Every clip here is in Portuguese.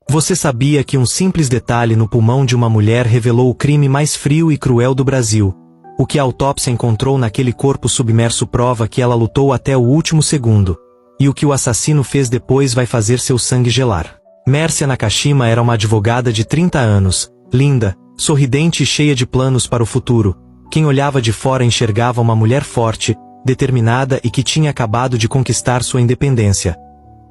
Você sabia que um simples detalhe no pulmão de uma mulher revelou o crime mais frio e cruel do Brasil? O que a autópsia encontrou naquele corpo submerso prova que ela lutou até o último segundo. E o que o assassino fez depois vai fazer seu sangue gelar. Mércia Nakashima era uma advogada de 30 anos, linda, sorridente e cheia de planos para o futuro. Quem olhava de fora enxergava uma mulher forte, determinada e que tinha acabado de conquistar sua independência.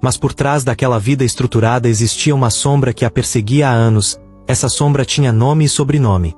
Mas por trás daquela vida estruturada existia uma sombra que a perseguia há anos. Essa sombra tinha nome e sobrenome.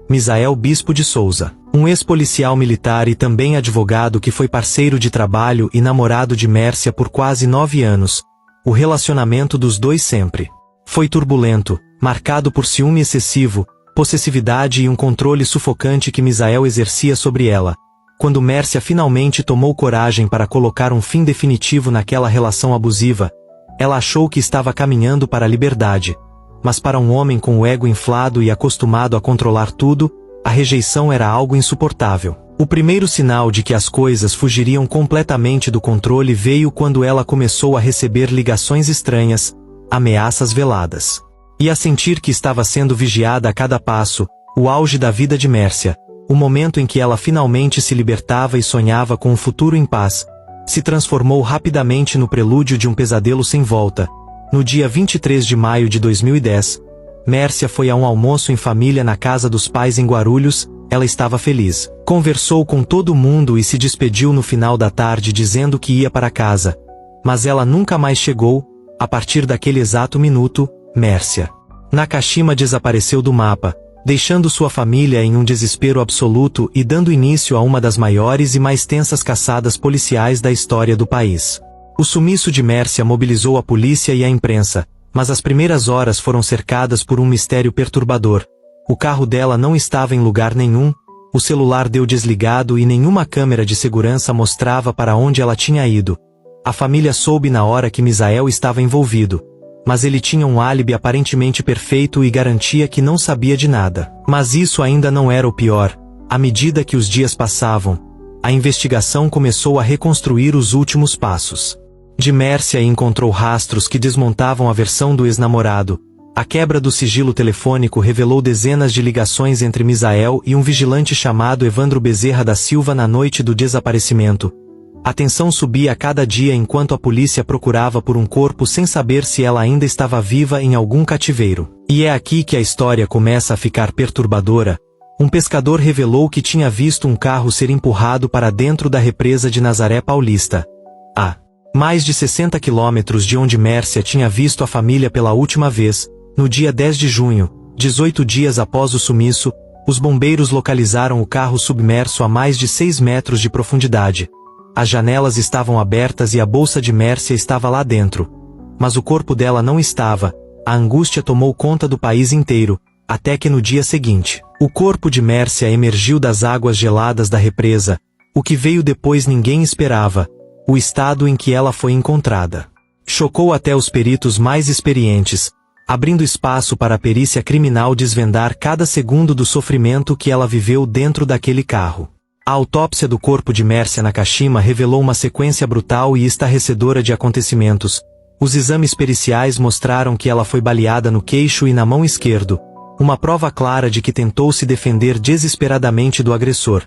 Misael Bispo de Souza, um ex-policial militar e também advogado que foi parceiro de trabalho e namorado de Mércia por quase 9 anos. O relacionamento dos dois sempre foi turbulento, marcado por ciúme excessivo, possessividade e um controle sufocante que Misael exercia sobre ela. Quando Mércia finalmente tomou coragem para colocar um fim definitivo naquela relação abusiva, ela achou que estava caminhando para a liberdade. Mas para um homem com o ego inflado e acostumado a controlar tudo, a rejeição era algo insuportável. O primeiro sinal de que as coisas fugiriam completamente do controle veio quando ela começou a receber ligações estranhas, ameaças veladas. E a sentir que estava sendo vigiada a cada passo, o auge da vida de Mércia, o momento em que ela finalmente se libertava e sonhava com um futuro em paz, se transformou rapidamente no prelúdio de um pesadelo sem volta. No dia 23 de maio de 2010, Mércia foi a um almoço em família na casa dos pais em Guarulhos. Ela estava feliz. Conversou com todo mundo e se despediu no final da tarde dizendo que ia para casa. Mas ela nunca mais chegou. A partir daquele exato minuto, Mércia Nakashima desapareceu do mapa, deixando sua família em um desespero absoluto e dando início a uma das maiores e mais tensas caçadas policiais da história do país. O sumiço de Mércia mobilizou a polícia e a imprensa, mas as primeiras horas foram cercadas por um mistério perturbador. O carro dela não estava em lugar nenhum, o celular deu desligado e nenhuma câmera de segurança mostrava para onde ela tinha ido. A família soube na hora que Misael estava envolvido. Mas ele tinha um álibi aparentemente perfeito e garantia que não sabia de nada. Mas isso ainda não era o pior. À medida que os dias passavam, a investigação começou a reconstruir os últimos passos de Mércia e encontrou rastros que desmontavam a versão do ex-namorado. A quebra do sigilo telefônico revelou dezenas de ligações entre Misael e um vigilante chamado Evandro Bezerra da Silva na noite do desaparecimento. A tensão subia a cada dia enquanto a polícia procurava por um corpo sem saber se ela ainda estava viva em algum cativeiro. E é aqui que a história começa a ficar perturbadora. Um pescador revelou que tinha visto um carro ser empurrado para dentro da represa de Nazaré Paulista. A mais de 60 quilômetros de onde Mércia tinha visto a família pela última vez, no dia 10 de junho, 18 dias após o sumiço, os bombeiros localizaram o carro submerso a mais de 6 metros de profundidade. As janelas estavam abertas e a bolsa de Mércia estava lá dentro. Mas o corpo dela não estava. A angústia tomou conta do país inteiro, até que no dia seguinte, o corpo de Mércia emergiu das águas geladas da represa. O que veio depois ninguém esperava. O estado em que ela foi encontrada chocou até os peritos mais experientes, abrindo espaço para a perícia criminal desvendar cada segundo do sofrimento que ela viveu dentro daquele carro. A autópsia do corpo de Mércia Nakashima revelou uma sequência brutal e estarrecedora de acontecimentos. Os exames periciais mostraram que ela foi baleada no queixo e na mão esquerdo, uma prova clara de que tentou se defender desesperadamente do agressor.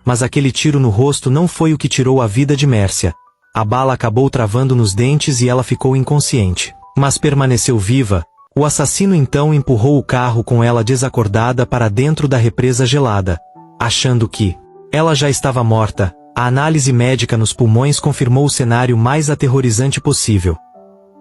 Mas aquele tiro no rosto não foi o que tirou a vida de Mércia. A bala acabou travando nos dentes e ela ficou inconsciente. Mas permaneceu viva. O assassino então empurrou o carro com ela desacordada para dentro da represa gelada, achando que ela já estava morta. A análise médica nos pulmões confirmou o cenário mais aterrorizante possível.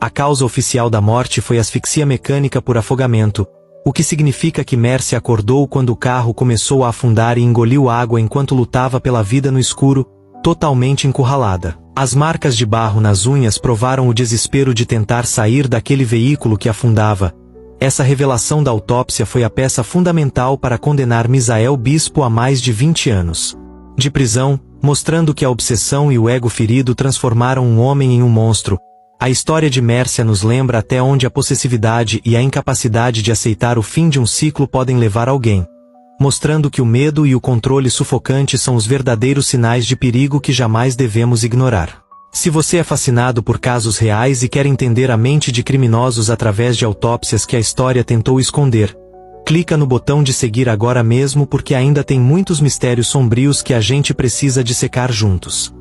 A causa oficial da morte foi asfixia mecânica por afogamento, o que significa que Mércia acordou quando o carro começou a afundar e engoliu água enquanto lutava pela vida no escuro, totalmente encurralada. As marcas de barro nas unhas provaram o desespero de tentar sair daquele veículo que afundava. Essa revelação da autópsia foi a peça fundamental para condenar Misael Bispo a mais de 20 anos de prisão, mostrando que a obsessão e o ego ferido transformaram um homem em um monstro. A história de Mércia nos lembra até onde a possessividade e a incapacidade de aceitar o fim de um ciclo podem levar alguém, mostrando que o medo e o controle sufocante são os verdadeiros sinais de perigo que jamais devemos ignorar. Se você é fascinado por casos reais e quer entender a mente de criminosos através de autópsias que a história tentou esconder, clica no botão de seguir agora mesmo porque ainda tem muitos mistérios sombrios que a gente precisa dissecar juntos.